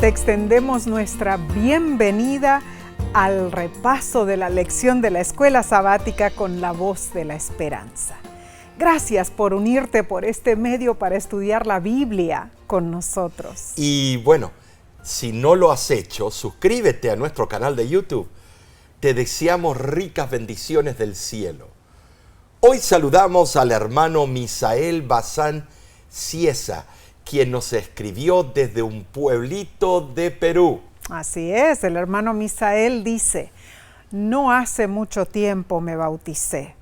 te extendemos nuestra bienvenida al repaso de la lección de la Escuela Sabática con la Voz de la Esperanza. Gracias por unirte por este medio para estudiar la Biblia con nosotros. Y bueno, si no lo has hecho, suscríbete a nuestro canal de YouTube. Te deseamos ricas bendiciones del cielo. Hoy saludamos al hermano Misael Bazán Ciesa, quien nos escribió desde un pueblito de Perú. Así es, el hermano Misael dice: no hace mucho tiempo me bauticé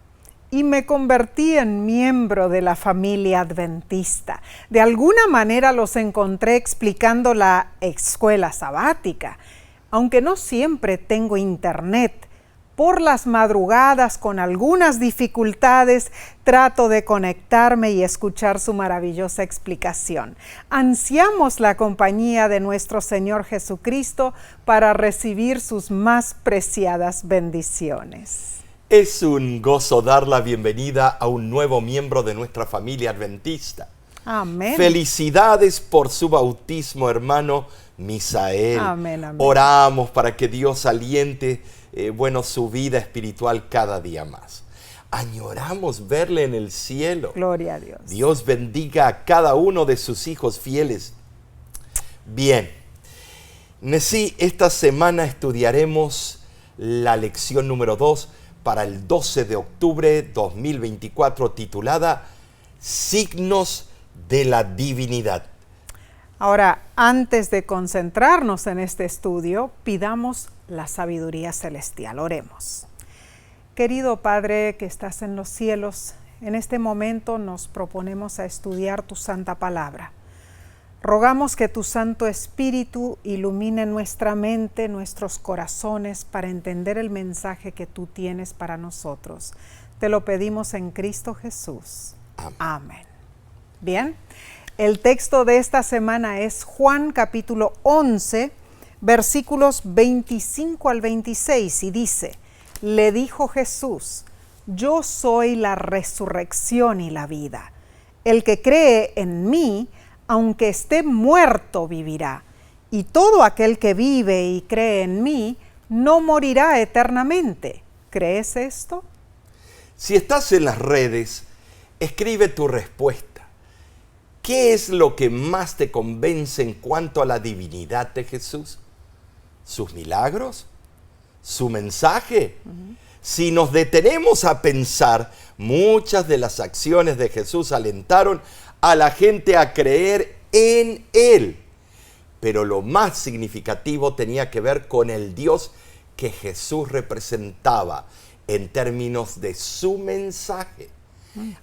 y me convertí en miembro de la familia adventista. De alguna manera los encontré explicando la escuela sabática. Aunque no siempre tengo internet, por las madrugadas, con algunas dificultades, trato de conectarme y escuchar su maravillosa explicación. Ansiamos la compañía de nuestro Señor Jesucristo para recibir sus más preciadas bendiciones. Es un gozo dar la bienvenida a un nuevo miembro de nuestra familia adventista. Amén. Felicidades por su bautismo, hermano Misael. Amén, amén. Oramos para que Dios aliente su vida espiritual cada día más. Añoramos verle en el cielo. Gloria a Dios. Dios bendiga a cada uno de sus hijos fieles. Bien, Nesí, esta semana estudiaremos la lección número 2 para el 12 de octubre 2024, titulada Signos de la Divinidad. Ahora, antes de concentrarnos en este estudio, pidamos la sabiduría celestial. Oremos. Querido Padre que estás en los cielos, en este momento nos proponemos a estudiar tu santa palabra. Rogamos que tu Santo Espíritu ilumine nuestra mente, nuestros corazones, para entender el mensaje que tú tienes para nosotros. Te lo pedimos en Cristo Jesús. Amén. Amén. Bien, el texto de esta semana es Juan capítulo 11, versículos 25 al 26, y dice: le dijo Jesús: yo soy la resurrección y la vida. El que cree en mí, aunque esté muerto, vivirá. Y todo aquel que vive y cree en mí, no morirá eternamente. ¿Crees esto? Si estás en las redes, escribe tu respuesta. ¿Qué es lo que más te convence en cuanto a la divinidad de Jesús? ¿Sus milagros? ¿Su mensaje? Si nos detenemos a pensar, muchas de las acciones de Jesús alentaron a la gente a creer en Él. Pero lo más significativo tenía que ver con el Dios que Jesús representaba en términos de su mensaje.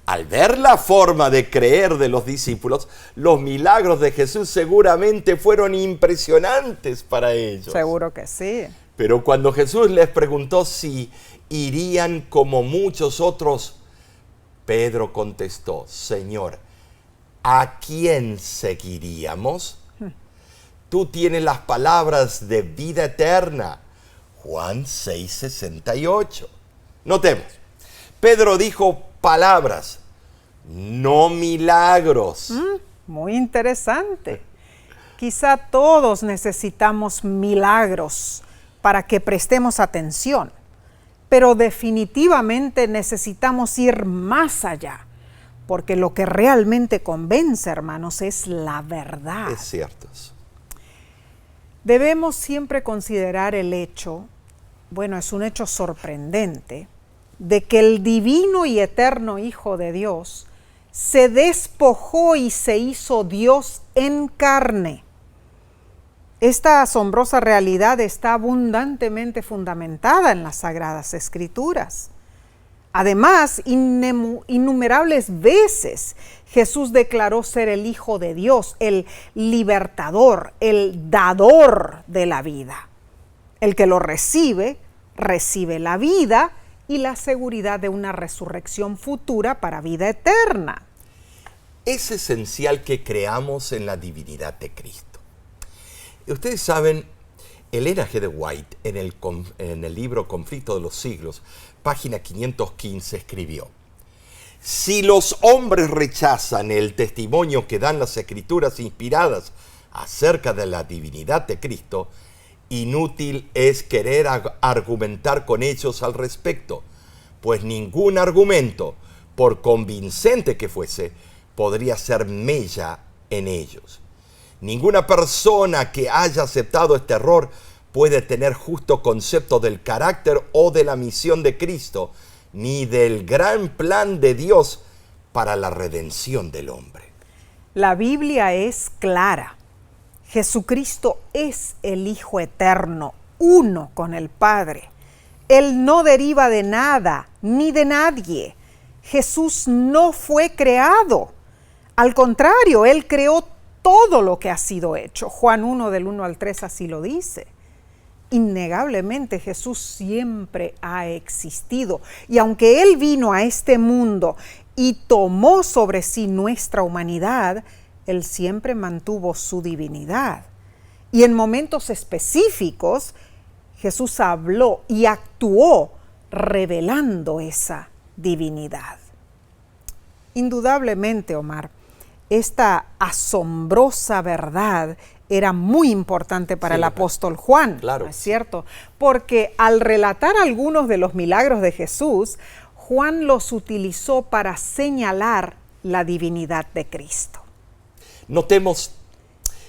Al ver la forma de creer de los discípulos, los milagros de Jesús seguramente fueron impresionantes para ellos. Seguro que sí. Pero cuando Jesús les preguntó si irían como muchos otros, Pedro contestó: Señor, ¿a quién seguiríamos? Tú tienes las palabras de vida eterna. Juan 6:68. Notemos, Pedro dijo palabras, no milagros. Muy interesante. Quizá todos necesitamos milagros para que prestemos atención, pero definitivamente necesitamos ir más allá, porque lo que realmente convence, hermanos, es la verdad. Es cierto. Debemos siempre considerar el hecho, es un hecho sorprendente, de que el divino y eterno Hijo de Dios se despojó y se hizo Dios en carne. Esta asombrosa realidad está abundantemente fundamentada en las Sagradas Escrituras. Además, innumerables veces Jesús declaró ser el Hijo de Dios, el libertador, el dador de la vida. El que lo recibe, recibe la vida y la seguridad de una resurrección futura para vida eterna. Es esencial que creamos en la divinidad de Cristo. Ustedes saben, Elena G. de White, en el libro Conflicto de los Siglos, página 515, escribió: si los hombres rechazan el testimonio que dan las escrituras inspiradas acerca de la divinidad de Cristo, inútil es querer argumentar con ellos al respecto, pues ningún argumento, por convincente que fuese, podría ser mella en ellos. Ninguna persona que haya aceptado este error puede tener justo concepto del carácter o de la misión de Cristo, ni del gran plan de Dios para la redención del hombre. La Biblia es clara. Jesucristo es el Hijo eterno, uno con el Padre. Él no deriva de nada ni de nadie. Jesús no fue creado. Al contrario, Él creó todo lo que ha sido hecho. Juan 1, del 1 al 3 así lo dice. Innegablemente Jesús siempre ha existido. Y aunque Él vino a este mundo y tomó sobre sí nuestra humanidad, Él siempre mantuvo su divinidad. Y en momentos específicos, Jesús habló y actuó revelando esa divinidad. Indudablemente, Omar, esta asombrosa verdad era muy importante para el apóstol Juan, claro, ¿no es cierto? Porque al relatar algunos de los milagros de Jesús, Juan los utilizó para señalar la divinidad de Cristo. Notemos,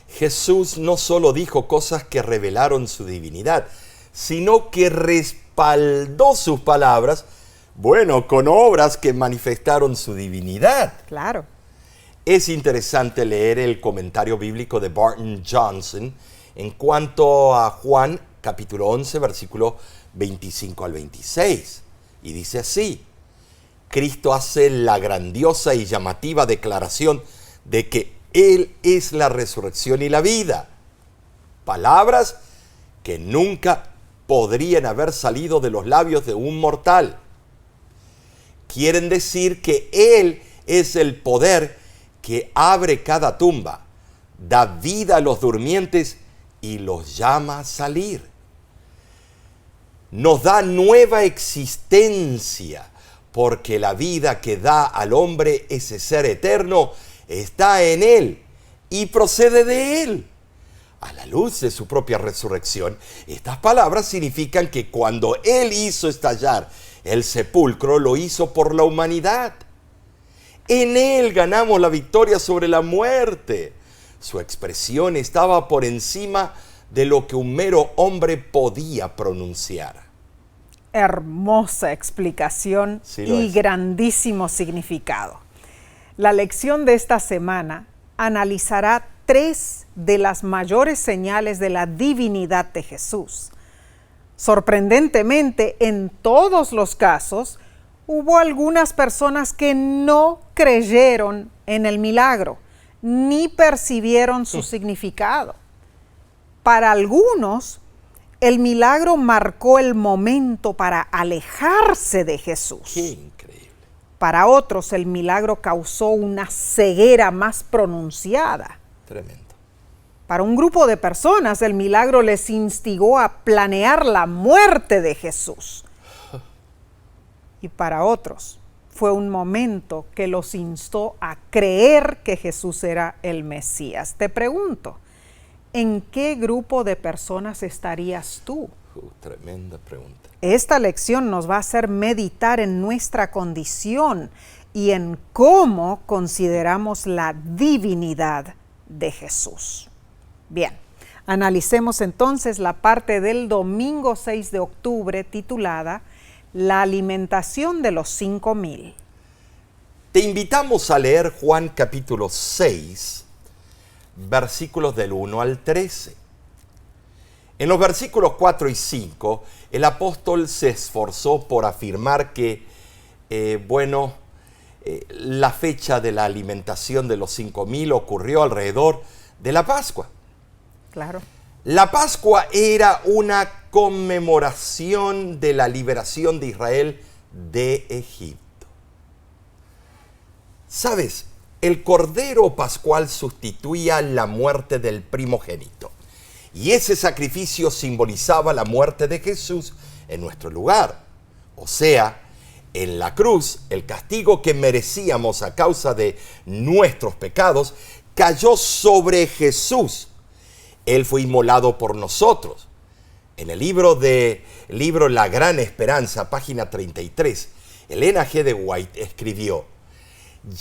Jesús no solo dijo cosas que revelaron su divinidad, sino que respaldó sus palabras, con obras que manifestaron su divinidad. Claro. Es interesante leer el comentario bíblico de Barton Johnson en cuanto a Juan, capítulo 11, versículo 25 al 26. Y dice así: Cristo hace la grandiosa y llamativa declaración de que Él es la resurrección y la vida. Palabras que nunca podrían haber salido de los labios de un mortal. Quieren decir que Él es el poder que abre cada tumba, da vida a los durmientes y los llama a salir. Nos da nueva existencia, porque la vida que da al hombre ese ser eterno está en Él y procede de Él. A la luz de su propia resurrección, estas palabras significan que cuando Él hizo estallar el sepulcro, lo hizo por la humanidad. En Él ganamos la victoria sobre la muerte. Su expresión estaba por encima de lo que un mero hombre podía pronunciar. Hermosa explicación y es. Grandísimo significado. La lección de esta semana analizará 3 de las mayores señales de la divinidad de Jesús. Sorprendentemente, en todos los casos, hubo algunas personas que no creyeron en el milagro, ni percibieron su significado. Para algunos, el milagro marcó el momento para alejarse de Jesús. ¡Qué increíble! Para otros, el milagro causó una ceguera más pronunciada. Tremendo. Para un grupo de personas, el milagro les instigó a planear la muerte de Jesús. Y para otros, fue un momento que los instó a creer que Jesús era el Mesías. Te pregunto, ¿en qué grupo de personas estarías tú? Tremenda pregunta. Esta lección nos va a hacer meditar en nuestra condición y en cómo consideramos la divinidad de Jesús. Bien, analicemos entonces la parte del domingo 6 de octubre titulada La alimentación de los 5,000. Te invitamos a leer Juan capítulo 6, versículos del 1 al 13. En los versículos 4 y 5, el apóstol se esforzó por afirmar que, la fecha de la alimentación de los 5,000 ocurrió alrededor de la Pascua. Claro. La Pascua era una conmemoración de la liberación de Israel de Egipto. ¿Sabes? El Cordero Pascual sustituía la muerte del primogénito. Y ese sacrificio simbolizaba la muerte de Jesús en nuestro lugar. O sea, en la cruz, el castigo que merecíamos a causa de nuestros pecados cayó sobre Jesús Él fue inmolado por nosotros. En el libro La Gran Esperanza, página 33, Elena G. de White escribió: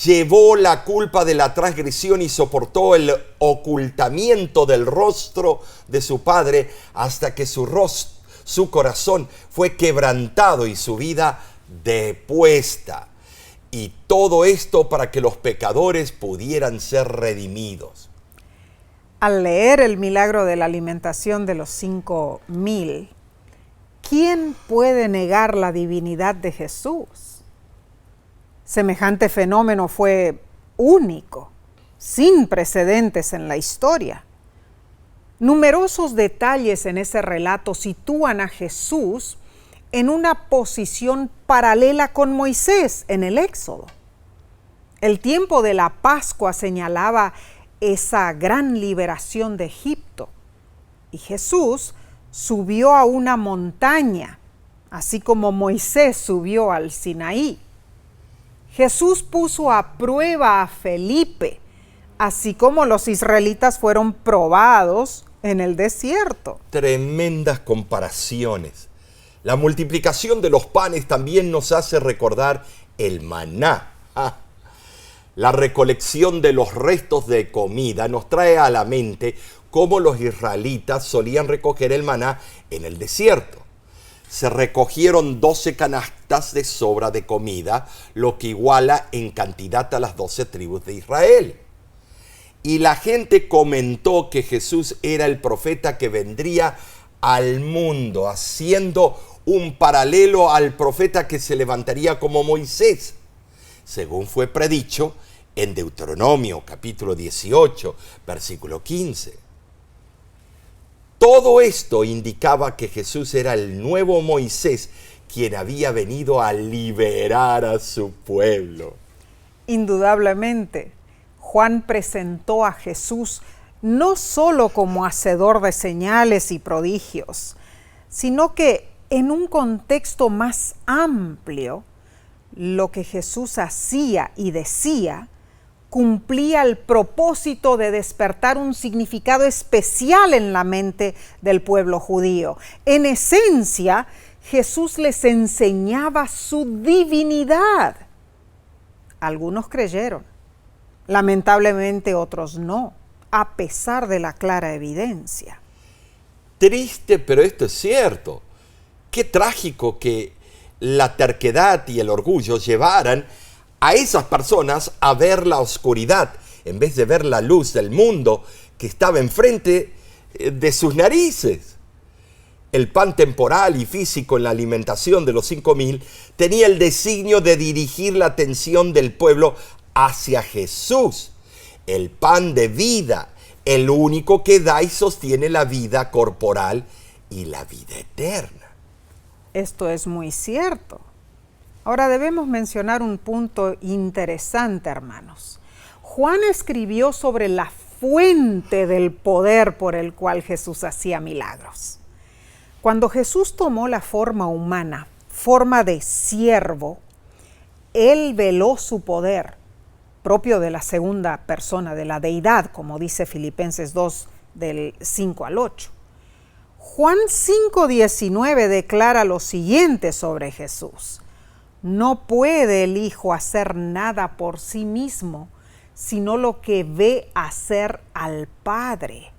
llevó la culpa de la transgresión y soportó el ocultamiento del rostro de su Padre hasta que su corazón fue quebrantado y su vida depuesta. Y todo esto para que los pecadores pudieran ser redimidos. Al leer el milagro de la alimentación de los 5,000, ¿quién puede negar la divinidad de Jesús? Semejante fenómeno fue único, sin precedentes en la historia. Numerosos detalles en ese relato sitúan a Jesús en una posición paralela con Moisés en el Éxodo. El tiempo de la Pascua señalaba esa gran liberación de Egipto, y Jesús subió a una montaña, así como Moisés subió al Sinaí. Jesús puso a prueba a Felipe, así como los israelitas fueron probados en el desierto. Tremendas comparaciones. La multiplicación de los panes también nos hace recordar el maná. La recolección de los restos de comida nos trae a la mente cómo los israelitas solían recoger el maná en el desierto. Se recogieron 12 canastas de sobra de comida, lo que iguala en cantidad a las 12 tribus de Israel. Y la gente comentó que Jesús era el profeta que vendría al mundo, haciendo un paralelo al profeta que se levantaría como Moisés, según fue predicho en Deuteronomio capítulo 18, versículo 15. Todo esto indicaba que Jesús era el nuevo Moisés, quien había venido a liberar a su pueblo. Indudablemente, Juan presentó a Jesús no solo como hacedor de señales y prodigios, sino que en un contexto más amplio, lo que Jesús hacía y decía cumplía el propósito de despertar un significado especial en la mente del pueblo judío. En esencia, Jesús les enseñaba su divinidad. Algunos creyeron, lamentablemente otros no, a pesar de la clara evidencia. Triste, pero esto es cierto. Qué trágico que la terquedad y el orgullo llevaran a esas personas a ver la oscuridad en vez de ver la luz del mundo que estaba enfrente de sus narices. El pan temporal y físico en la alimentación de los 5,000 tenía el designio de dirigir la atención del pueblo hacia Jesús, el pan de vida, el único que da y sostiene la vida corporal y la vida eterna. Esto es muy cierto. Ahora debemos mencionar un punto interesante, hermanos. Juan escribió sobre la fuente del poder por el cual Jesús hacía milagros. Cuando Jesús tomó la forma humana, forma de siervo, Él veló su poder, propio de la segunda persona de la deidad, como dice Filipenses 2, del 5 al 8. Juan 5:19 declara lo siguiente sobre Jesús: no puede el Hijo hacer nada por sí mismo, sino lo que ve hacer al Padre.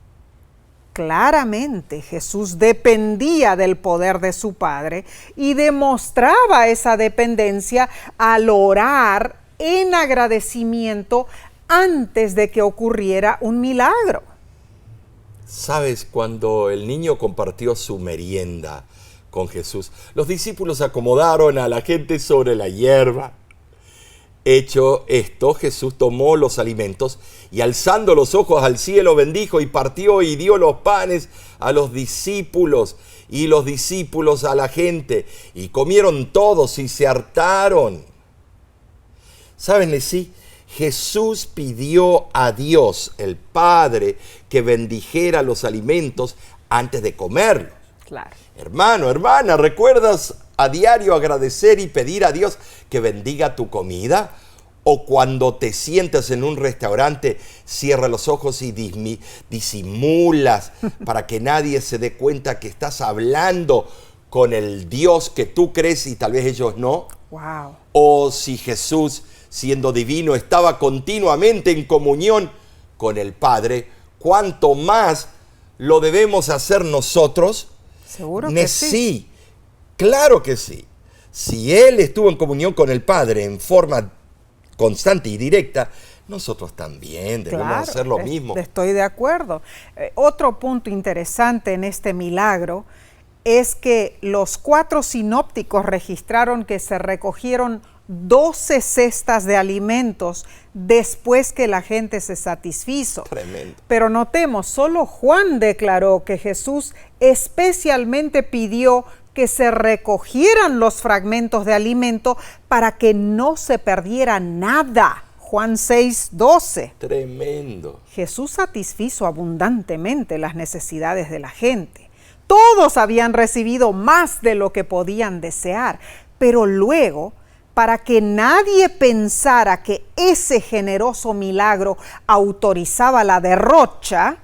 Claramente Jesús dependía del poder de su Padre y demostraba esa dependencia al orar en agradecimiento antes de que ocurriera un milagro. ¿Sabes? Cuando el niño compartió su merienda con Jesús, los discípulos acomodaron a la gente sobre la hierba. Hecho esto, Jesús tomó los alimentos y alzando los ojos al cielo bendijo y partió y dio los panes a los discípulos y los discípulos a la gente, y comieron todos y se hartaron. ¿Saben? Sí, Jesús pidió a Dios, el Padre, que bendijera los alimentos antes de comerlos. Claro. Hermano, hermana, ¿recuerdas a diario agradecer y pedir a Dios que bendiga tu comida? O cuando te sientas en un restaurante, cierra los ojos y disimulas para que nadie se dé cuenta que estás hablando con el Dios que tú crees y tal vez ellos no. Wow. O si Jesús, siendo divino, estaba continuamente en comunión con el Padre, ¿cuánto más lo debemos hacer nosotros? Seguro que sí. Sí, claro que sí. Si Él estuvo en comunión con el Padre en forma constante y directa, nosotros también debemos hacer lo mismo. Estoy de acuerdo. Otro punto interesante en este milagro es que los 4 sinópticos registraron que se recogieron 12 cestas de alimentos después que la gente se satisfizo. Tremendo. Pero notemos, solo Juan declaró que Jesús especialmente pidió que se recogieran los fragmentos de alimento para que no se perdiera nada. Juan 6:12. Tremendo. Jesús satisfizo abundantemente las necesidades de la gente. Todos habían recibido más de lo que podían desear, pero luego, para que nadie pensara que ese generoso milagro autorizaba la derrocha,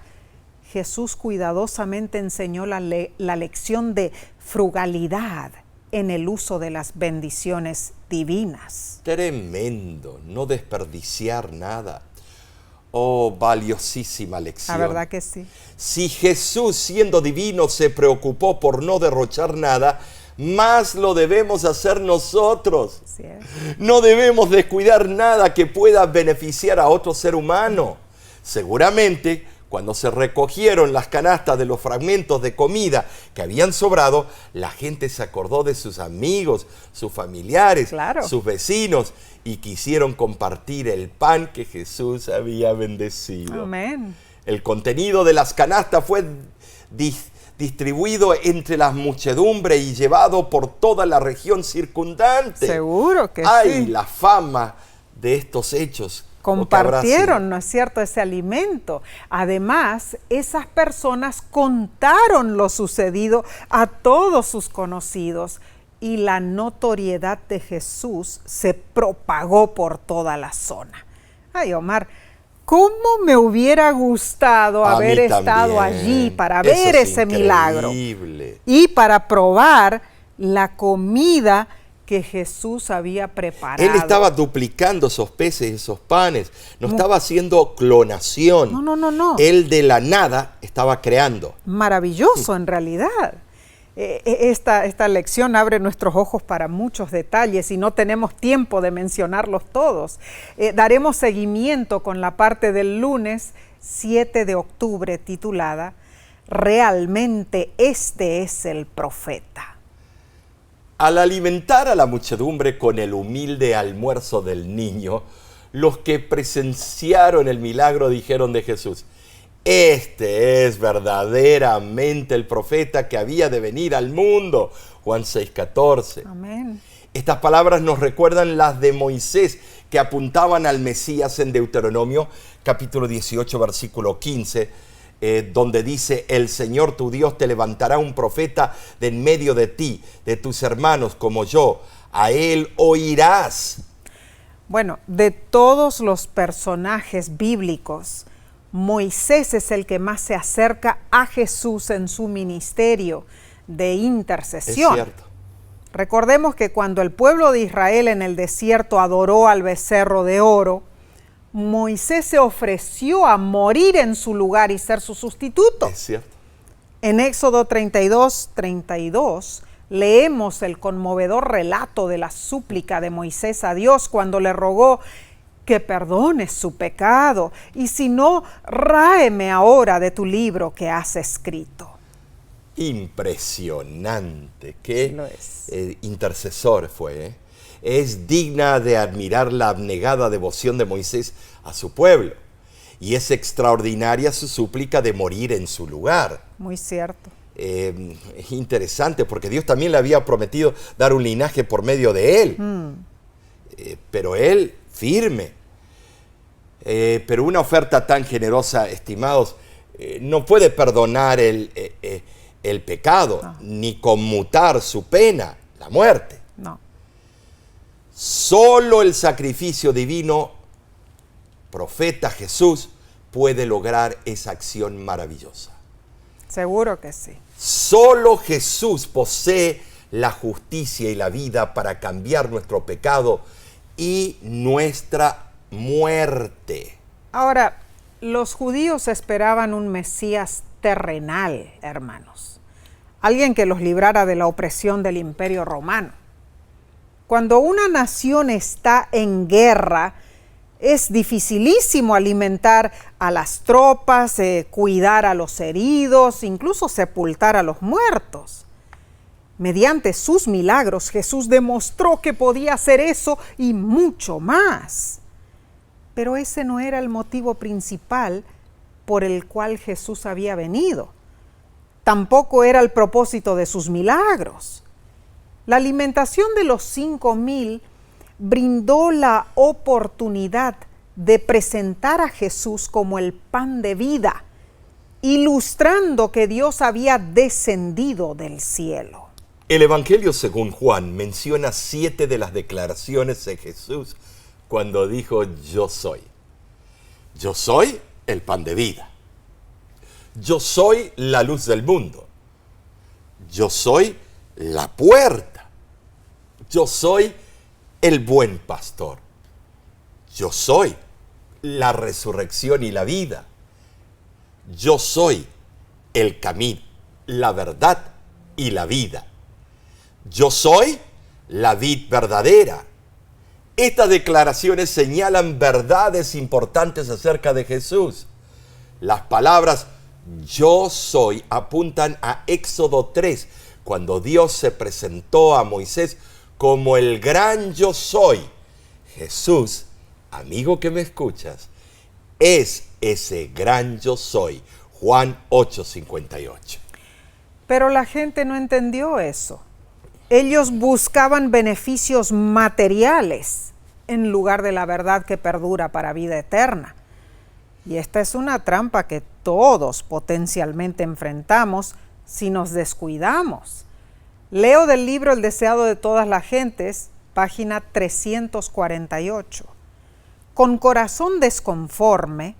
Jesús cuidadosamente enseñó la lección de frugalidad en el uso de las bendiciones divinas. Tremendo, no desperdiciar nada. Oh, valiosísima lección. La verdad que sí. Si Jesús, siendo divino, se preocupó por no derrochar nada, más lo debemos hacer nosotros. Sí. No debemos descuidar nada que pueda beneficiar a otro ser humano. Seguramente, cuando se recogieron las canastas de los fragmentos de comida que habían sobrado, la gente se acordó de sus amigos, sus familiares, claro, sus vecinos, y quisieron compartir el pan que Jesús había bendecido. Amén. El contenido de las canastas fue distribuido entre la muchedumbre y llevado por toda la región circundante. Seguro que sí. ¡Ay, la fama de estos hechos! Compartieron, ¿no es cierto?, ese alimento. Además, esas personas contaron lo sucedido a todos sus conocidos y la notoriedad de Jesús se propagó por toda la zona. Ay, Omar, ¿cómo me hubiera gustado haber estado allí para ver ese milagro y para probar la comida que Jesús había preparado? Él estaba duplicando esos peces y esos panes. No estaba haciendo clonación. No. Él de la nada estaba creando. Maravilloso, en realidad. Esta lección abre nuestros ojos para muchos detalles y no tenemos tiempo de mencionarlos todos. Daremos seguimiento con la parte del lunes 7 de octubre titulada «Realmente este es el profeta». Al alimentar a la muchedumbre con el humilde almuerzo del niño, los que presenciaron el milagro dijeron de Jesús: este es verdaderamente el profeta que había de venir al mundo. Juan 6:14. Amén. Estas palabras nos recuerdan las de Moisés que apuntaban al Mesías en Deuteronomio capítulo 18 versículo 15, donde dice: el Señor tu Dios te levantará un profeta de en medio de ti, de tus hermanos como yo, a él oirás. Bueno, de todos los personajes bíblicos, Moisés es el que más se acerca a Jesús en su ministerio de intercesión. Es cierto. Recordemos que cuando el pueblo de Israel en el desierto adoró al becerro de oro, Moisés se ofreció a morir en su lugar y ser su sustituto. Es cierto. En Éxodo 32:32 leemos el conmovedor relato de la súplica de Moisés a Dios cuando le rogó que perdones su pecado y si no, ráeme ahora de tu libro que has escrito. Impresionante. Qué Sí lo es. Intercesor fue, ¿eh? Es digna de admirar la abnegada devoción de Moisés a su pueblo. Y es extraordinaria su súplica de morir en su lugar. Muy cierto. Es interesante porque Dios también le había prometido dar un linaje por medio de él. Pero él, firme. Pero una oferta tan generosa, estimados, no puede perdonar el pecado, ni conmutar su pena, la muerte. No. Solo el sacrificio divino, profeta Jesús, puede lograr esa acción maravillosa. Seguro que sí. Solo Jesús posee la justicia y la vida para cambiar nuestro pecado y nuestra muerte. Ahora, los judíos esperaban un Mesías terrenal, hermanos. Alguien que los librara de la opresión del Imperio Romano. Cuando una nación está en guerra, es dificilísimo alimentar a las tropas, cuidar a los heridos, incluso sepultar a los muertos. Mediante sus milagros, Jesús demostró que podía hacer eso y mucho más. Pero ese no era el motivo principal por el cual Jesús había venido. Tampoco era el propósito de sus milagros. La alimentación de los 5,000 brindó la oportunidad de presentar a Jesús como el pan de vida, ilustrando que Dios había descendido del cielo. El Evangelio según Juan menciona 7 de las declaraciones de Jesús cuando dijo: yo soy. Yo soy el pan de vida. Yo soy la luz del mundo. Yo soy la puerta. Yo soy el buen pastor. Yo soy la resurrección y la vida. Yo soy el camino, la verdad y la vida. Yo soy la vid verdadera. Estas declaraciones señalan verdades importantes acerca de Jesús. Las palabras yo soy apuntan a Éxodo 3, cuando Dios se presentó a Moisés como el gran yo soy. Jesús, amigo que me escuchas, es ese gran yo soy. Juan 8:58. Pero la gente no entendió eso. Ellos buscaban beneficios materiales en lugar de la verdad que perdura para vida eterna. Y esta es una trampa que todos potencialmente enfrentamos si nos descuidamos. Leo del libro El deseado de todas las gentes, página 348. Con corazón desconforme,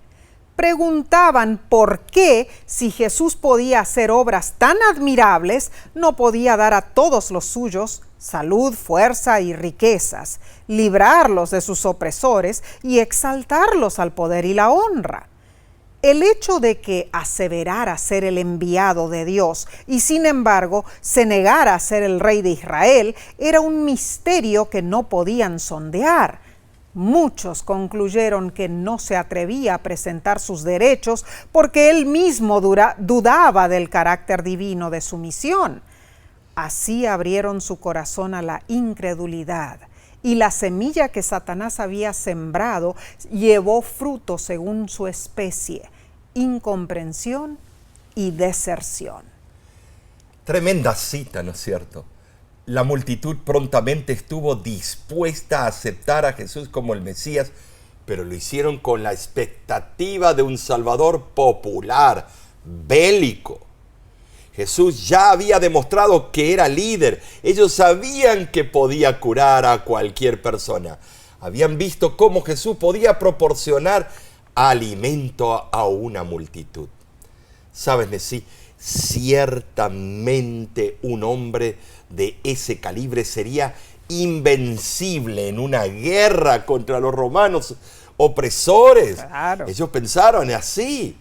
preguntaban por qué, si Jesús podía hacer obras tan admirables, no podía dar a todos los suyos salud, fuerza y riquezas, librarlos de sus opresores y exaltarlos al poder y la honra. El hecho de que aseverara ser el enviado de Dios y sin embargo se negara a ser el rey de Israel era un misterio que no podían sondear. Muchos concluyeron que no se atrevía a presentar sus derechos porque él mismo dudaba del carácter divino de su misión. Así abrieron su corazón a la incredulidad, y la semilla que Satanás había sembrado llevó fruto según su especie: incomprensión y deserción. Tremenda cita, ¿no es cierto? La multitud prontamente estuvo dispuesta a aceptar a Jesús como el Mesías, pero lo hicieron con la expectativa de un Salvador popular, bélico. Jesús ya había demostrado que era líder. Ellos sabían que podía curar a cualquier persona. Habían visto cómo Jesús podía proporcionar alimento a una multitud. ¿Sabes, Messi? Ciertamente un hombre de ese calibre sería invencible en una guerra contra los romanos opresores. Claro. Ellos pensaron así.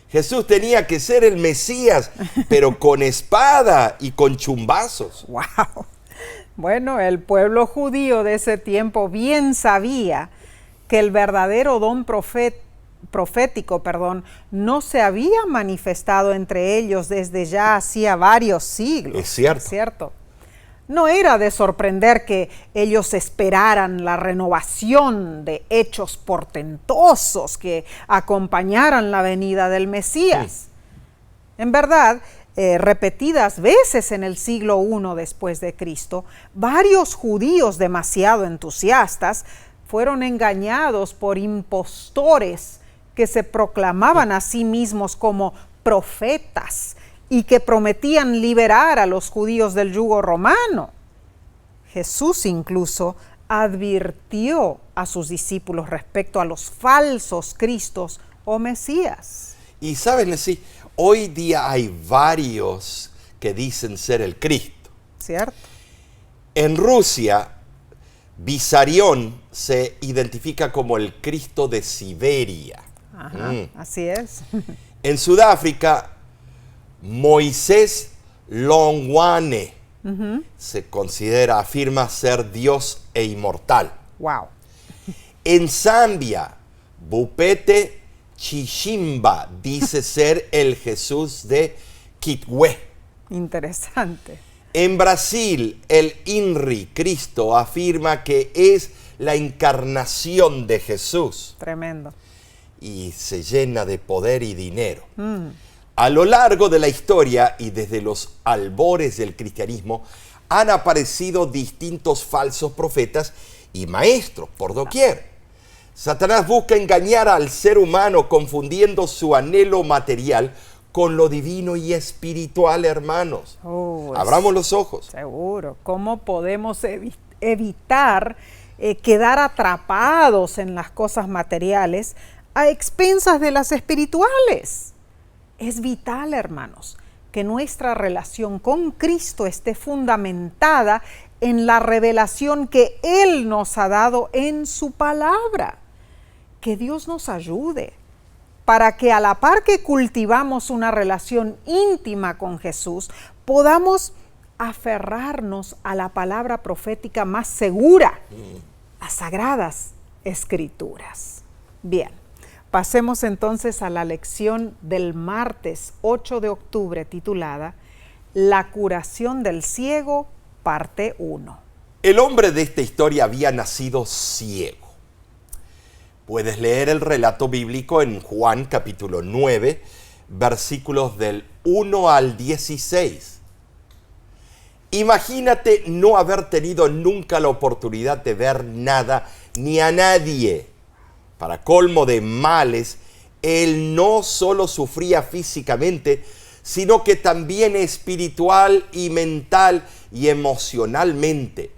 Jesús tenía que ser el Mesías, pero con espada y con chumbazos. ¡Wow! Bueno, el pueblo judío de ese tiempo bien sabía que el verdadero don profético, no se había manifestado entre ellos desde ya hacía varios siglos. Es cierto. ¿Es cierto? No era de sorprender que ellos esperaran la renovación de hechos portentosos que acompañaran la venida del Mesías. Sí. En verdad, repetidas veces en el siglo I después de Cristo, varios judíos demasiado entusiastas fueron engañados por impostores que se proclamaban a sí mismos como profetas y que prometían liberar a los judíos del yugo romano. Jesús incluso advirtió a sus discípulos respecto a los falsos Cristos o Mesías. Y saben, sí, hoy día hay varios que dicen ser el Cristo. ¿Cierto? En Rusia, Vissarion se identifica como el Cristo de Siberia. Ajá, así es. En Sudáfrica, Moisés Longwane se considera, afirma ser Dios e inmortal. Wow. En Zambia, Bupete Chishimba dice ser el Jesús de Kitwe. Interesante. En Brasil, el INRI, Cristo, afirma que es la encarnación de Jesús. Tremendo. Y se llena de poder y dinero. A lo largo de la historia y desde los albores del cristianismo han aparecido distintos falsos profetas y maestros por doquier. Satanás busca engañar al ser humano confundiendo su anhelo material con lo divino y espiritual, hermanos. Abramos los ojos. Seguro. ¿Cómo podemos evitar quedar atrapados en las cosas materiales a expensas de las espirituales? Es vital, hermanos, que nuestra relación con Cristo esté fundamentada en la revelación que Él nos ha dado en su palabra. Que Dios nos ayude para que a la par que cultivamos una relación íntima con Jesús, podamos aferrarnos a la palabra profética más segura, las Sagradas Escrituras. Bien, pasemos entonces a la lección del martes 8 de octubre titulada La curación del ciego, parte 1. El hombre de esta historia había nacido ciego. Puedes leer el relato bíblico en Juan capítulo 9, versículos del 1 al 16. Imagínate no haber tenido nunca la oportunidad de ver nada ni a nadie. Para colmo de males, él no solo sufría físicamente, sino que también espiritual y mental y emocionalmente.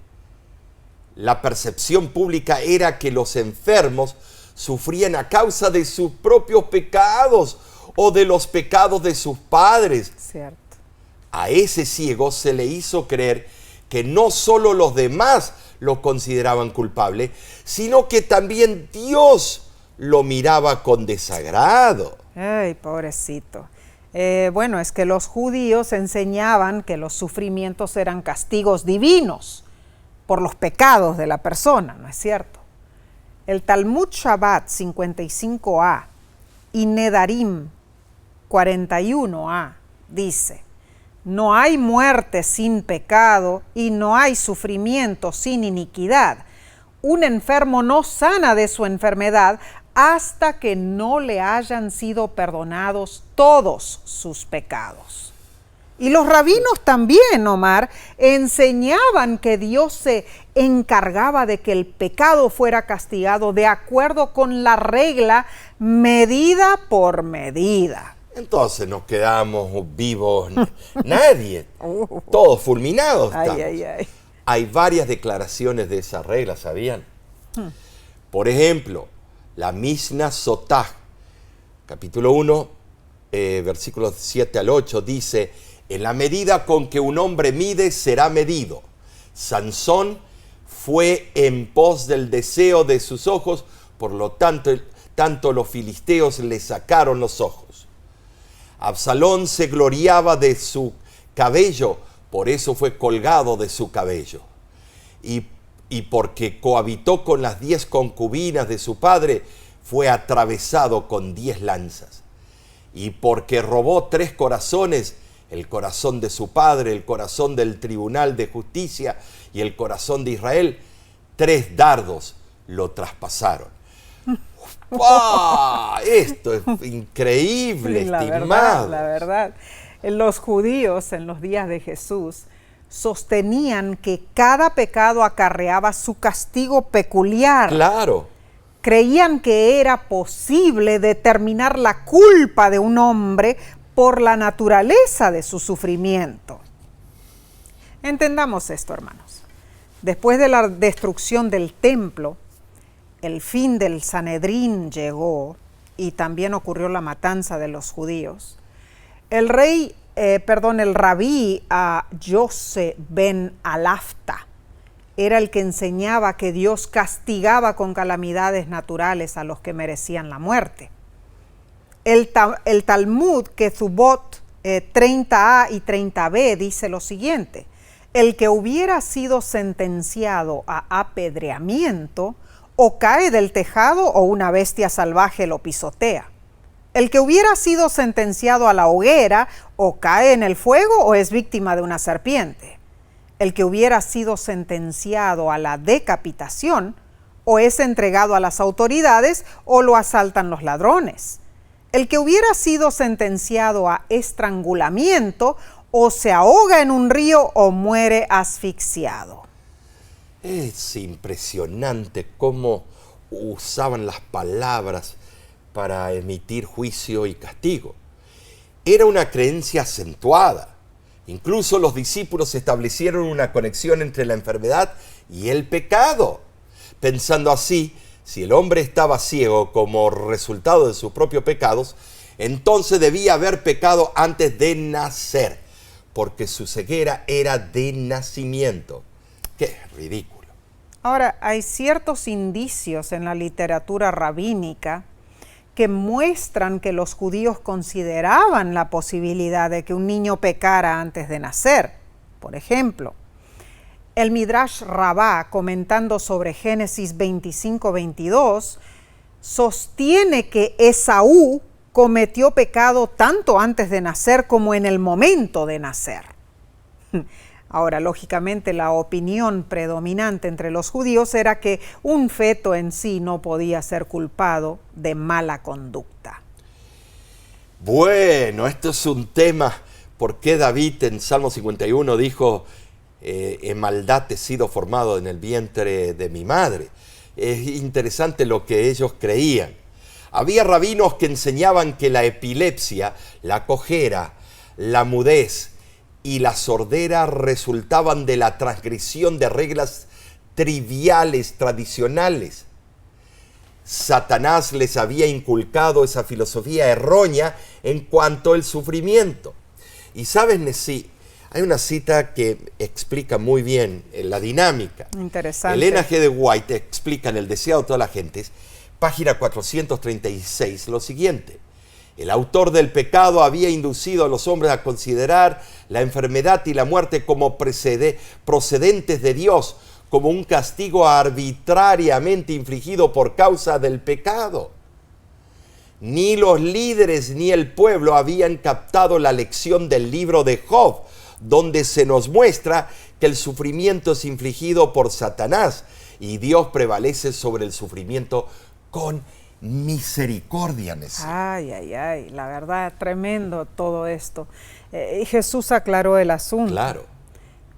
La percepción pública era que los enfermos sufrían a causa de sus propios pecados o de los pecados de sus padres. Cierto. A ese ciego se le hizo creer que no solo los demás lo consideraban culpable, sino que también Dios lo miraba con desagrado. Ay, pobrecito. Bueno, es que los judíos enseñaban que los sufrimientos eran castigos divinos por los pecados de la persona, ¿no es cierto? El Talmud Shabbat 55a y Nedarim 41a dice: no hay muerte sin pecado y no hay sufrimiento sin iniquidad. Un enfermo no sana de su enfermedad hasta que no le hayan sido perdonados todos sus pecados. Y los rabinos también, Omar, enseñaban que Dios se encargaba de que el pecado fuera castigado de acuerdo con la regla medida por medida. Entonces nos quedamos vivos nadie, todos fulminados estamos. Ay. Hay varias declaraciones de esa regla, ¿sabían? Por ejemplo, la Mishnah Sotah, capítulo 1, versículos 7 al 8, dice: en la medida con que un hombre mide, será medido. Sansón fue en pos del deseo de sus ojos, por lo tanto los filisteos le sacaron los ojos. Absalón se gloriaba de su cabello, por eso fue colgado de su cabello. Y porque cohabitó con las 10 concubinas de su padre, fue atravesado con 10 lanzas. Y porque robó 3 corazones, el corazón de su padre, el corazón del tribunal de justicia y el corazón de Israel, 3 dardos lo traspasaron. ¡Wow! Esto es increíble, Sí, estimado. La verdad. Los judíos en los días de Jesús sostenían que cada pecado acarreaba su castigo peculiar. Claro. Creían que era posible determinar la culpa de un hombre por la naturaleza de su sufrimiento. Entendamos esto, hermanos. Después de la destrucción del templo, el fin del Sanedrín llegó y también ocurrió la matanza de los judíos. El rabí Yose ben Alafta era el que enseñaba que Dios castigaba con calamidades naturales a los que merecían la muerte. El Talmud Kezubot 30a y 30b dice lo siguiente: el que hubiera sido sentenciado a apedreamiento o cae del tejado o una bestia salvaje lo pisotea. El que hubiera sido sentenciado a la hoguera o cae en el fuego o es víctima de una serpiente. El que hubiera sido sentenciado a la decapitación o es entregado a las autoridades o lo asaltan los ladrones. El que hubiera sido sentenciado a estrangulamiento o se ahoga en un río o muere asfixiado. Es impresionante cómo usaban las palabras para emitir juicio y castigo. Era una creencia acentuada. Incluso los discípulos establecieron una conexión entre la enfermedad y el pecado, pensando así: si el hombre estaba ciego como resultado de sus propios pecados, entonces debía haber pecado antes de nacer, porque su ceguera era de nacimiento. ¡Qué ridículo! Ahora, hay ciertos indicios en la literatura rabínica que muestran que los judíos consideraban la posibilidad de que un niño pecara antes de nacer. Por ejemplo, el Midrash Rabbah, comentando sobre Génesis 25-22, sostiene que Esaú cometió pecado tanto antes de nacer como en el momento de nacer. Ahora, lógicamente, la opinión predominante entre los judíos era que un feto en sí no podía ser culpado de mala conducta. Bueno, esto es un tema. ¿Por qué David en Salmo 51 dijo: en maldad he sido formado en el vientre de mi madre? Es interesante lo que ellos creían. Había rabinos que enseñaban que la epilepsia, la cojera, la mudez y la sordera resultaban de la transgresión de reglas triviales, tradicionales. Satanás les había inculcado esa filosofía errónea en cuanto al sufrimiento. Y sabes, Nesí, hay una cita que explica muy bien la dinámica. Interesante. Elena G. de White explica en El deseado de todas las gentes, página 436, lo siguiente: el autor del pecado había inducido a los hombres a considerar la enfermedad y la muerte como procedentes de Dios, como un castigo arbitrariamente infligido por causa del pecado. Ni los líderes ni el pueblo habían captado la lección del libro de Job, donde se nos muestra que el sufrimiento es infligido por Satanás y Dios prevalece sobre el sufrimiento con misericordia. Ay, la verdad, tremendo todo esto. Jesús aclaró el asunto. Claro.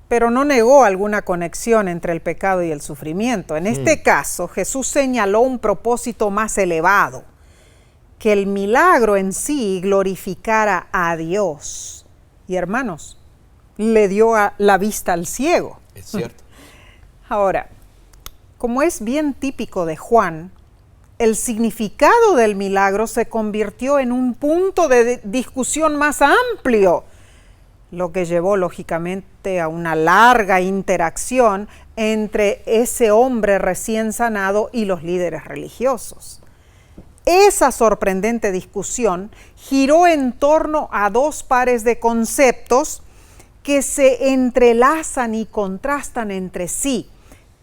Pero no negó alguna conexión entre el pecado y el sufrimiento. En este caso, Jesús señaló un propósito más elevado: que el milagro en sí glorificara a Dios. Y hermanos, le dio la vista al ciego. Es cierto. Ahora, como es bien típico de Juan, el significado del milagro se convirtió en un punto de discusión más amplio, lo que llevó lógicamente a una larga interacción entre ese hombre recién sanado y los líderes religiosos. Esa sorprendente discusión giró en torno a dos pares de conceptos que se entrelazan y contrastan entre sí: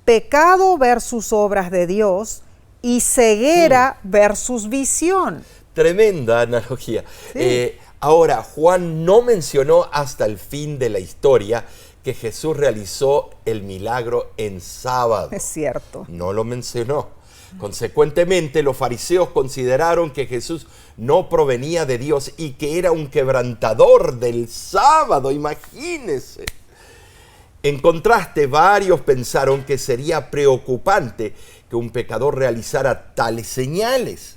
pecado versus obras de Dios y ceguera versus visión. Tremenda analogía. Sí. Ahora, Juan no mencionó hasta el fin de la historia que Jesús realizó el milagro en sábado. Es cierto. No lo mencionó. Consecuentemente, los fariseos consideraron que Jesús no provenía de Dios y que era un quebrantador del sábado. Imagínense. En contraste, varios pensaron que sería preocupante que un pecador realizara tales señales.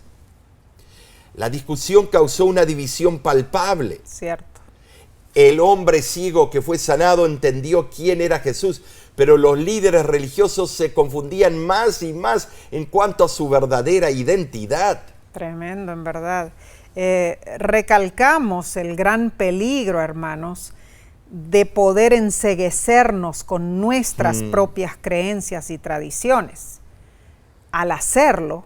La discusión causó una división palpable. Cierto. El hombre ciego que fue sanado entendió quién era Jesús, pero los líderes religiosos se confundían más y más en cuanto a su verdadera identidad. Tremendo, en verdad. Recalcamos el gran peligro, hermanos, de poder enceguecernos con nuestras propias creencias y tradiciones. Al hacerlo,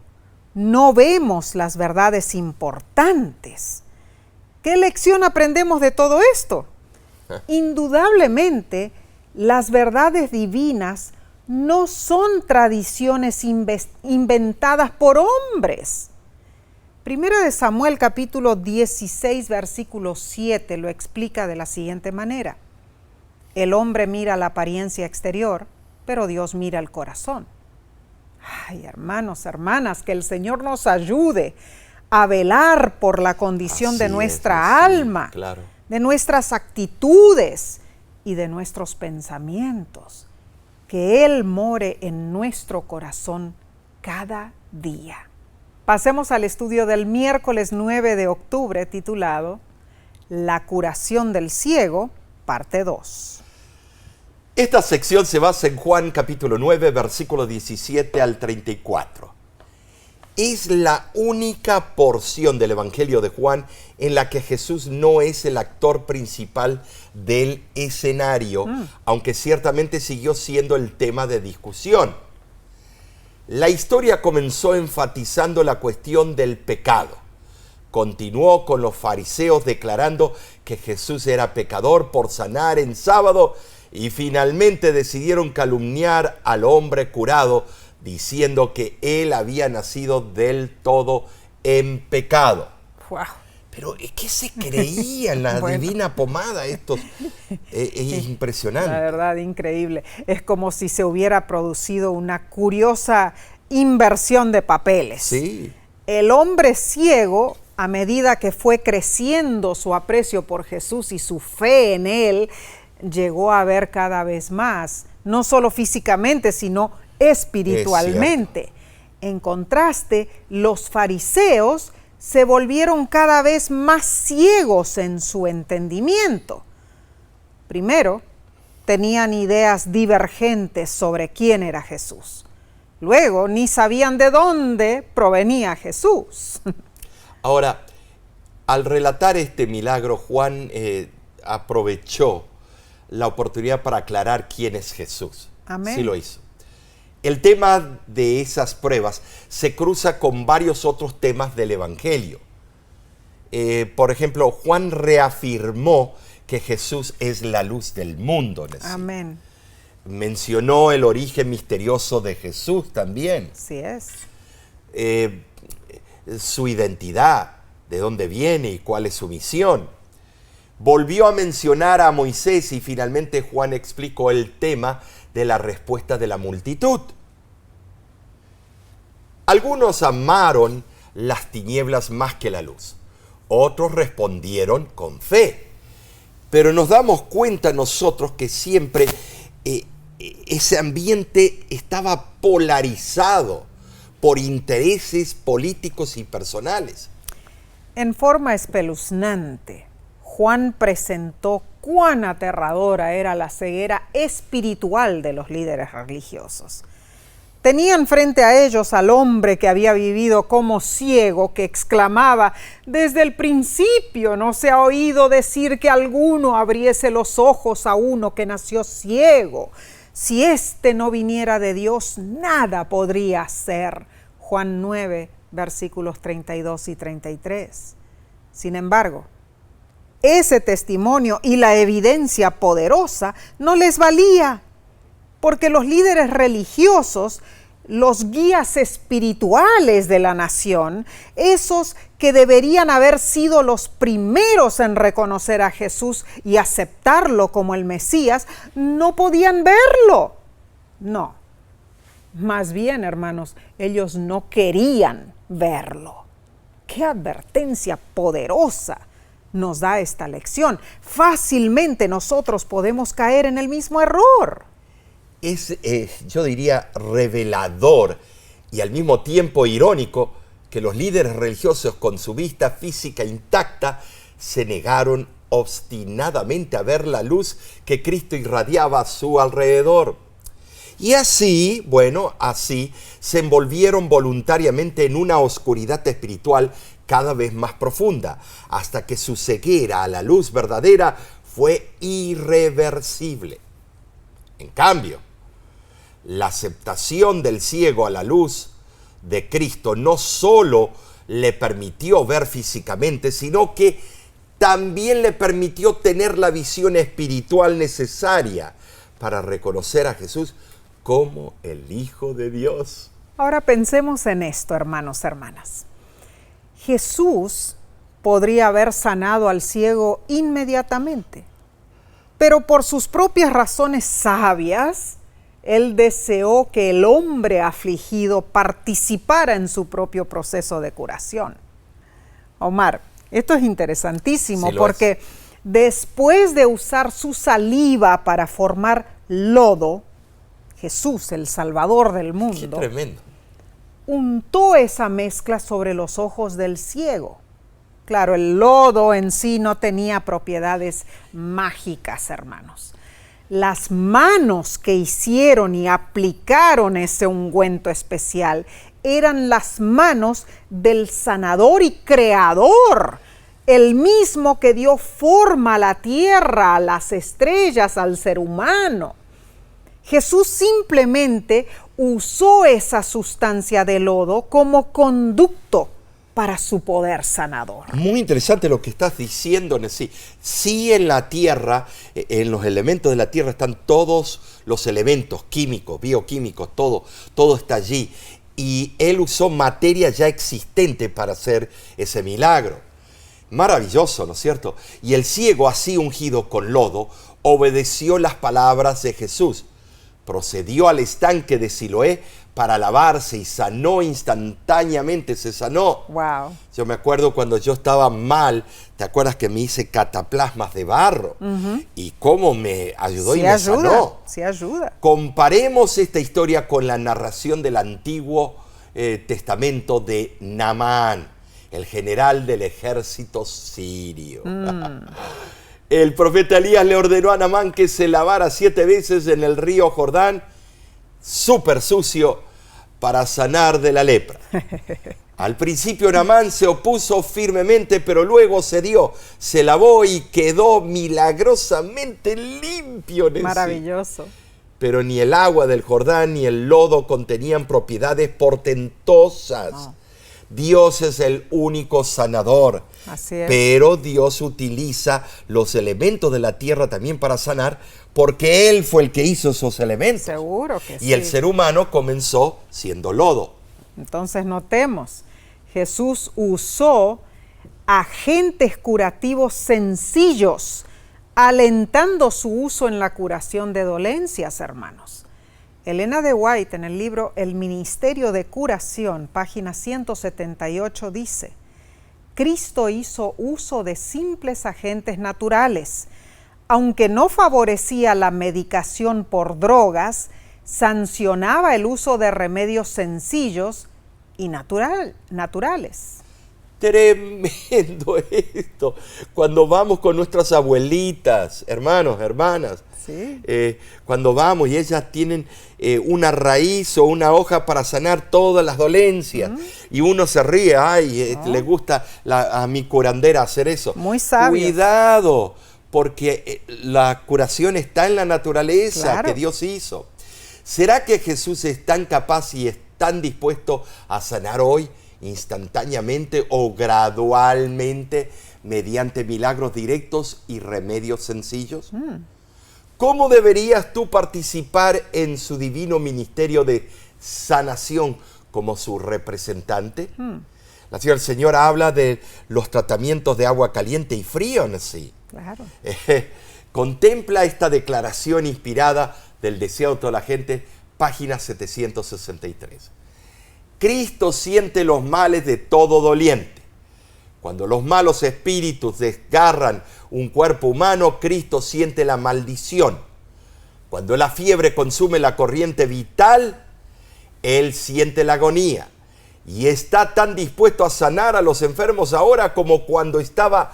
no vemos las verdades importantes. ¿Qué lección aprendemos de todo esto? Indudablemente, las verdades divinas no son tradiciones inventadas por hombres. Primera de Samuel capítulo 16 versículo 7 lo explica de la siguiente manera. El hombre mira la apariencia exterior, pero Dios mira el corazón. Ay, hermanos, hermanas, que el Señor nos ayude a velar por la condición de nuestra alma, claro, de nuestras actitudes y de nuestros pensamientos. Que Él more en nuestro corazón cada día. Pasemos al estudio del miércoles 9 de octubre titulado La curación del ciego, parte 2. Esta sección se basa en Juan capítulo 9, versículo 17 al 34. Es la única porción del Evangelio de Juan en la que Jesús no es el actor principal del escenario, aunque ciertamente siguió siendo el tema de discusión. La historia comenzó enfatizando la cuestión del pecado. Continuó con los fariseos declarando que Jesús era pecador por sanar en sábado y finalmente decidieron calumniar al hombre curado diciendo que él había nacido del todo en pecado. Wow. Pero ¿qué se creía en la divina pomada estos? Es impresionante. La verdad, increíble. Es como si se hubiera producido una curiosa inversión de papeles. Sí. El hombre ciego, a medida que fue creciendo su aprecio por Jesús y su fe en Él, llegó a ver cada vez más, no solo físicamente, sino espiritualmente. En contraste, los fariseos se volvieron cada vez más ciegos en su entendimiento. Primero, tenían ideas divergentes sobre quién era Jesús. Luego, ni sabían de dónde provenía Jesús. Ahora, al relatar este milagro, Juan aprovechó la oportunidad para aclarar quién es Jesús. Amén. Sí lo hizo. El tema de esas pruebas se cruza con varios otros temas del Evangelio. Por ejemplo, Juan reafirmó que Jesús es la luz del mundo. Amén. Mencionó el origen misterioso de Jesús también. Así es. Su identidad, de dónde viene y cuál es su misión. Volvió a mencionar a Moisés y finalmente Juan explicó el tema de la respuesta de la multitud. Algunos amaron las tinieblas más que la luz. Otros respondieron con fe. Pero nos damos cuenta nosotros que siempre ese ambiente estaba polarizado por intereses políticos y personales. En forma espeluznante, Juan presentó cuán aterradora era la ceguera espiritual de los líderes religiosos. Tenían frente a ellos al hombre que había vivido como ciego, que exclamaba: desde el principio no se ha oído decir que alguno abriese los ojos a uno que nació ciego. Si éste no viniera de Dios, nada podría hacer. Juan 9, versículos 32 y 33. Sin embargo, ese testimonio y la evidencia poderosa no les valía, porque los líderes religiosos, los guías espirituales de la nación, esos que deberían haber sido los primeros en reconocer a Jesús y aceptarlo como el Mesías, no podían verlo. No, más bien, hermanos, ellos no querían verlo. ¡Qué advertencia poderosa nos da esta lección! Fácilmente nosotros podemos caer en el mismo error. Es, yo diría, revelador y al mismo tiempo irónico que los líderes religiosos con su vista física intacta se negaron obstinadamente a ver la luz que Cristo irradiaba a su alrededor. Y así, bueno, así se envolvieron voluntariamente en una oscuridad espiritual cada vez más profunda, hasta que su ceguera a la luz verdadera fue irreversible. En cambio, la aceptación del ciego a la luz de Cristo no solo le permitió ver físicamente, sino que también le permitió tener la visión espiritual necesaria para reconocer a Jesús como el Hijo de Dios. Ahora pensemos en esto, hermanos, hermanas. Jesús podría haber sanado al ciego inmediatamente, pero por sus propias razones sabias, Él deseó que el hombre afligido participara en su propio proceso de curación. Omar, esto es interesantísimo Sí, porque después de usar su saliva para formar lodo, Jesús, el Salvador del Qué mundo, tremendo. untó esa mezcla sobre los ojos del ciego. Claro, el lodo en sí no tenía propiedades mágicas, hermanos. Las manos que hicieron y aplicaron ese ungüento especial eran las manos del sanador y creador, el mismo que dio forma a la tierra, a las estrellas, al ser humano. Jesús simplemente usó esa sustancia de lodo como conducto para su poder sanador. Muy interesante lo que estás diciendo, Nesí. Sí, en la tierra, en los elementos de la tierra están todos los elementos químicos, bioquímicos, todo está allí. Y Él usó materia ya existente para hacer ese milagro. Maravilloso, ¿no es cierto? Y el ciego, así ungido con lodo, obedeció las palabras de Jesús. Procedió al estanque de Siloé para lavarse y sanó instantáneamente, se sanó. Wow. Yo me acuerdo cuando yo estaba mal, ¿te acuerdas que me hice cataplasmas de barro? Y cómo me ayudó y me sanó. Sí ayuda. Comparemos esta historia con la narración del Antiguo Testamento de Naamán, el general del ejército sirio. El profeta Elías le ordenó a Naamán que se lavara 7 veces en el río Jordán, súper sucio, para sanar de la lepra. Al principio Naamán se opuso firmemente, pero luego cedió, se lavó y quedó milagrosamente limpio. Maravilloso. Pero ni el agua del Jordán ni el lodo contenían propiedades portentosas. No. Dios es el único sanador. Así es. Pero Dios utiliza los elementos de la tierra también para sanar, porque Él fue el que hizo esos elementos. Seguro que sí. Y el ser humano comenzó siendo lodo. Entonces notemos, Jesús usó agentes curativos sencillos, alentando su uso en la curación de dolencias, hermanos. Elena de White, en el libro El Ministerio de Curación, página 178, dice: Cristo hizo uso de simples agentes naturales. Aunque no favorecía la medicación por drogas, sancionaba el uso de remedios sencillos y naturales. Tremendo esto. Cuando vamos con nuestras abuelitas, hermanos, hermanas, sí. Cuando vamos y ellas tienen una raíz o una hoja para sanar todas las dolencias, y uno se ríe, ay, le gusta a mi curandera hacer eso. Muy sabio. Cuidado, porque la curación está en la naturaleza, claro, que Dios hizo. ¿Será que Jesús es tan capaz y es tan dispuesto a sanar hoy instantáneamente o gradualmente mediante milagros directos y remedios sencillos? ¿Cómo deberías tú participar en su divino ministerio de sanación como su representante? La señora del Señor habla de los tratamientos de agua caliente y frío en sí. Claro. Contempla esta declaración inspirada del deseo de toda la gente, página 763. Cristo siente los males de todo doliente. Cuando los malos espíritus desgarran un cuerpo humano, Cristo siente la maldición. Cuando la fiebre consume la corriente vital, Él siente la agonía. Y está tan dispuesto a sanar a los enfermos ahora como cuando estaba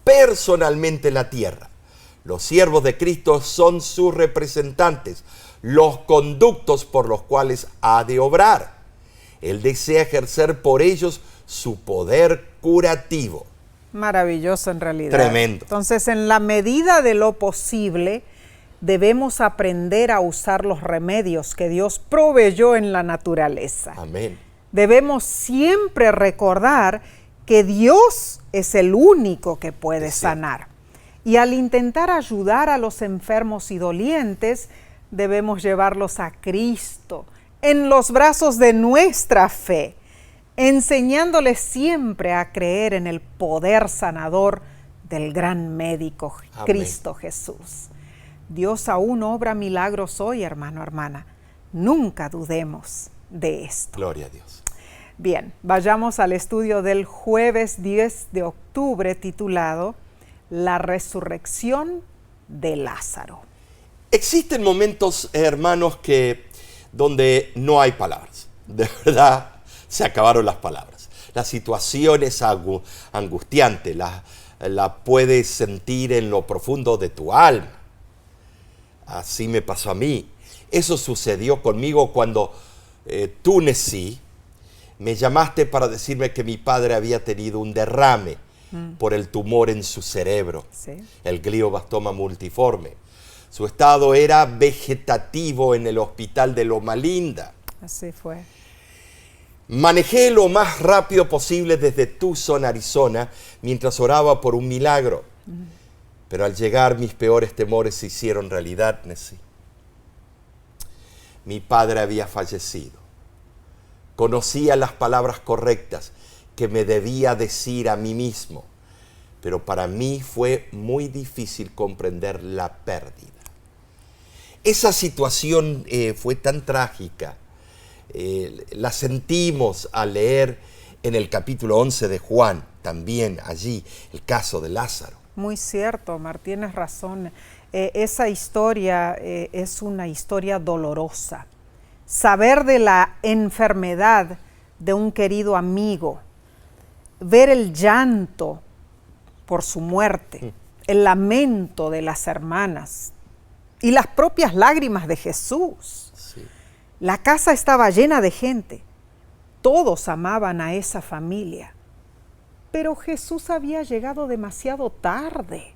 personalmente en la tierra. Los siervos de Cristo son sus representantes. los conductos por los cuales ha de obrar. Él desea ejercer por ellos su poder curativo. Maravilloso en realidad. Tremendo. Entonces, en la medida de lo posible, debemos aprender a usar los remedios que Dios proveyó en la naturaleza. Amén. Debemos siempre recordar que Dios es el único que puede sanar. Y al intentar ayudar a los enfermos y dolientes, debemos llevarlos a Cristo, en los brazos de nuestra fe, enseñándoles siempre a creer en el poder sanador del gran médico, Amén. Cristo Jesús. Dios aún obra milagros hoy, hermano, hermana. Nunca dudemos de esto. Gloria a Dios. Bien, vayamos al estudio del jueves 10 de octubre titulado La resurrección de Lázaro. Existen momentos, hermanos, donde no hay palabras. De verdad, se acabaron las palabras. La situación es angustiante, la puedes sentir en lo profundo de tu alma. Así me pasó a mí. Eso sucedió conmigo cuando tú, Nesí, me llamaste para decirme que mi padre había tenido un derrame por el tumor en su cerebro, el glioblastoma multiforme. Su estado era vegetativo en el hospital de Loma Linda. Así fue. Manejé lo más rápido posible desde Tucson, Arizona, mientras oraba por un milagro. Pero al llegar, mis peores temores se hicieron realidad, Nesí. Mi padre había fallecido. Conocía las palabras correctas que me debía decir a mí mismo, pero para mí fue muy difícil comprender la pérdida. Esa situación fue tan trágica. La sentimos al leer en el capítulo 11 de Juan, también allí, el caso de Lázaro. Muy cierto, Omar, tienes razón. Esa historia es una historia dolorosa. Saber de la enfermedad de un querido amigo, ver el llanto por su muerte, el lamento de las hermanas y las propias lágrimas de Jesús. Sí. La casa estaba llena de gente. Todos amaban a esa familia. Pero Jesús había llegado demasiado tarde.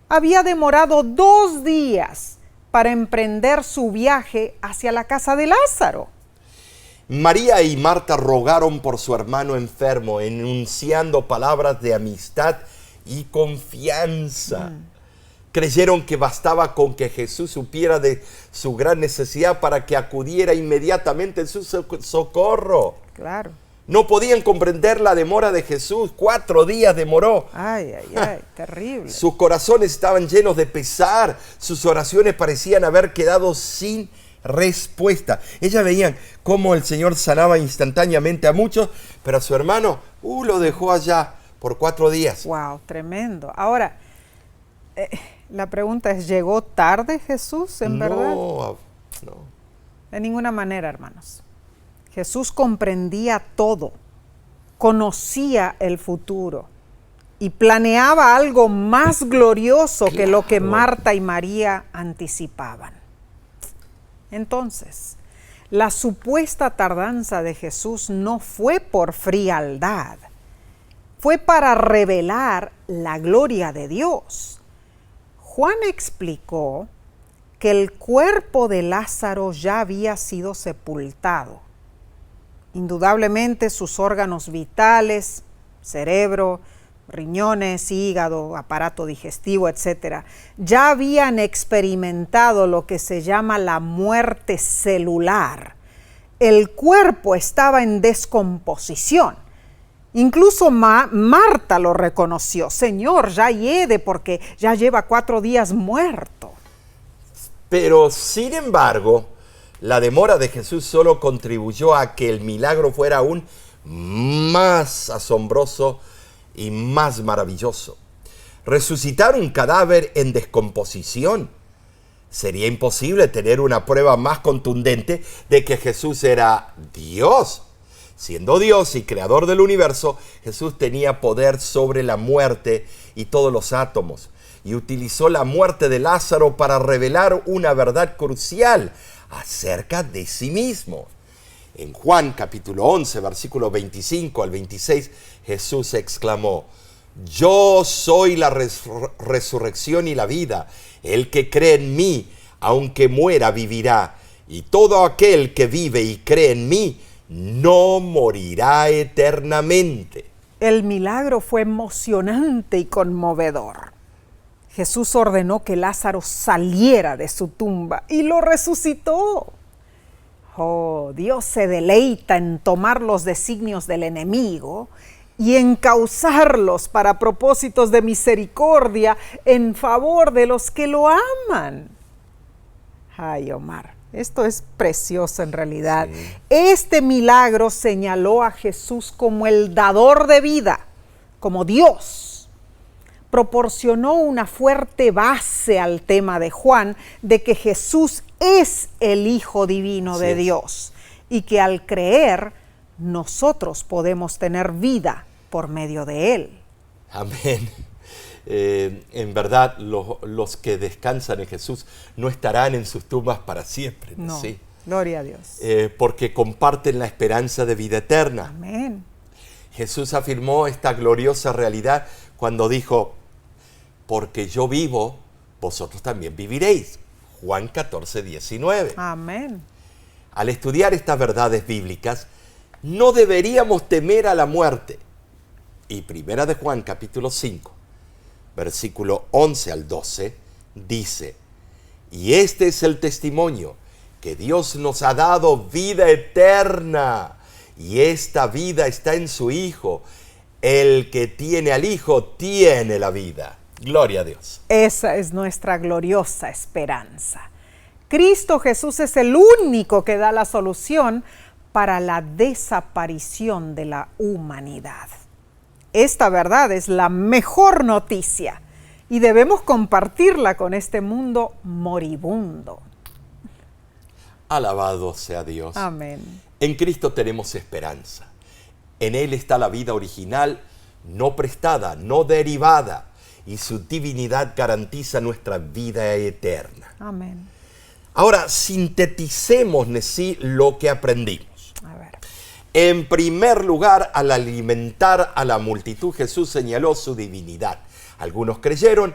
Había demorado 2 días para emprender su viaje hacia la casa de Lázaro. María y Marta rogaron por su hermano enfermo, enunciando palabras de amistad y confianza. Creyeron que bastaba con que Jesús supiera de su gran necesidad para que acudiera inmediatamente en su socorro. Claro. No podían comprender la demora de Jesús. 4 días demoró. Ay, ay, ay, terrible. Sus corazones estaban llenos de pesar. Sus oraciones parecían haber quedado sin respuesta. Ellas veían cómo el Señor sanaba instantáneamente a muchos, pero a su hermano lo dejó allá por 4 días. Wow, tremendo. Ahora, la pregunta es, ¿llegó tarde Jesús, en verdad? No. De ninguna manera, hermanos. Jesús comprendía todo, conocía el futuro y planeaba algo más glorioso que lo que Marta y María anticipaban. Entonces, la supuesta tardanza de Jesús no fue por frialdad, fue para revelar la gloria de Dios. Juan explicó que el cuerpo de Lázaro ya había sido sepultado. Indudablemente sus órganos vitales, cerebro, riñones, hígado, aparato digestivo, etc., ya habían experimentado lo que se llama la muerte celular. El cuerpo estaba en descomposición. Incluso Marta lo reconoció. Señor, ya hiede porque ya lleva 4 días muerto. Pero, sin embargo, la demora de Jesús solo contribuyó a que el milagro fuera aún más asombroso y más maravilloso. Resucitar un cadáver en descomposición. Sería imposible tener una prueba más contundente de que Jesús era Dios. Siendo Dios y creador del universo, Jesús tenía poder sobre la muerte y todos los átomos. y utilizó la muerte de Lázaro para revelar una verdad crucial acerca de sí mismo. En Juan capítulo 11, versículo 25 al 26, Jesús exclamó: yo soy la resurrección y la vida. El que cree en mí, aunque muera, vivirá. Y todo aquel que vive y cree en mí, no morirá eternamente. El milagro fue emocionante y conmovedor. Jesús ordenó que Lázaro saliera de su tumba y lo resucitó. Oh, Dios se deleita en tomar los designios del enemigo y encauzarlos para propósitos de misericordia en favor de los que lo aman. Ay, Omar, esto es precioso en realidad. Sí. Este milagro señaló a Jesús como el dador de vida, como Dios. Proporcionó una fuerte base al tema de Juan de que Jesús es el Hijo Divino de Dios y que al creer nosotros podemos tener vida por medio de Él. Amén. En verdad, los que descansan en Jesús no estarán en sus tumbas para siempre. No, ¿sí? Gloria a Dios. Porque comparten la esperanza de vida eterna. Amén. Jesús afirmó esta gloriosa realidad cuando dijo: porque yo vivo, vosotros también viviréis. Juan 14, 19. Amén. Al estudiar estas verdades bíblicas, no deberíamos temer a la muerte. Y primera de Juan, capítulo 5, versículo 11 al 12, dice: y este es el testimonio, que Dios nos ha dado vida eterna, y esta vida está en su Hijo. El que tiene al Hijo tiene la vida. Gloria a Dios. Esa es nuestra gloriosa esperanza. Cristo Jesús es el único que da la solución para la desaparición de la humanidad. Esta verdad es la mejor noticia y debemos compartirla con este mundo moribundo. Alabado sea Dios. Amén. En Cristo tenemos esperanza. En Él está la vida original, no prestada, no derivada, y su divinidad garantiza nuestra vida eterna. Amén. Ahora, sinteticemos, Nesí, lo que aprendimos. A ver. En primer lugar, al alimentar a la multitud, Jesús señaló su divinidad. Algunos creyeron,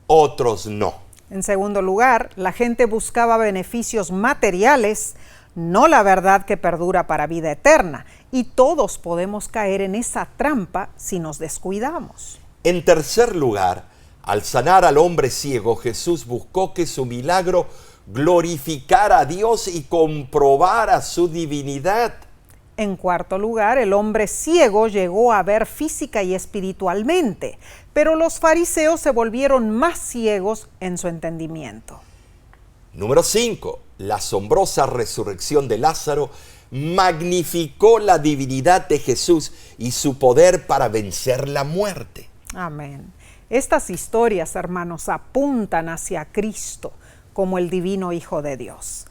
otros no. En segundo lugar, la gente buscaba beneficios materiales, no la verdad que perdura para vida eterna. Y todos podemos caer en esa trampa si nos descuidamos. En tercer lugar, al sanar al hombre ciego, Jesús buscó que su milagro glorificara a Dios y comprobara su divinidad. En cuarto lugar, el hombre ciego llegó a ver física y espiritualmente, pero los fariseos se volvieron más ciegos en su entendimiento. Número 5. La asombrosa resurrección de Lázaro magnificó la divinidad de Jesús y su poder para vencer la muerte. Amén. Estas historias, hermanos, apuntan hacia Cristo como el divino Hijo de Dios.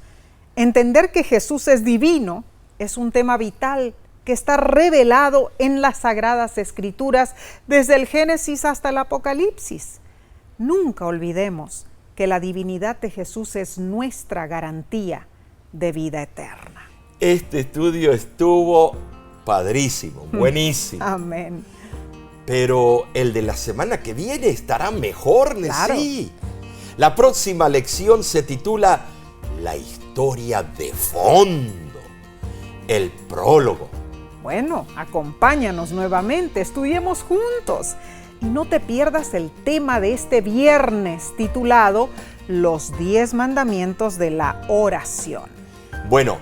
Entender que Jesús es divino es un tema vital que está revelado en las Sagradas Escrituras desde el Génesis hasta el Apocalipsis. Nunca olvidemos que la divinidad de Jesús es nuestra garantía de vida eterna. Este estudio estuvo padrísimo, buenísimo. Amén. Pero el de la semana que viene estará mejor, Nesí. Claro. La próxima lección se titula La historia de fondo, el prólogo. Bueno, acompáñanos nuevamente, estudiemos juntos. Y no te pierdas el tema de este viernes titulado Los 10 mandamientos de la oración. Bueno,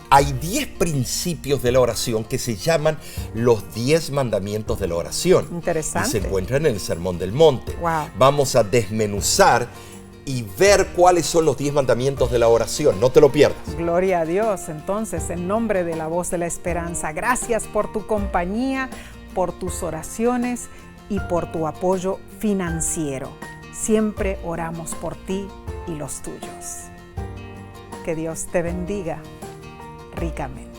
hay 10 principios de la oración que se llaman los 10 mandamientos de la oración. Interesante. Y se encuentran en el Sermón del Monte. Wow. Vamos a desmenuzar y ver cuáles son los 10 mandamientos de la oración. No te lo pierdas. Gloria a Dios. Entonces, en nombre de la Voz de la Esperanza, gracias por tu compañía, por tus oraciones y por tu apoyo financiero. Siempre oramos por ti y los tuyos. Que Dios te bendiga ricamente.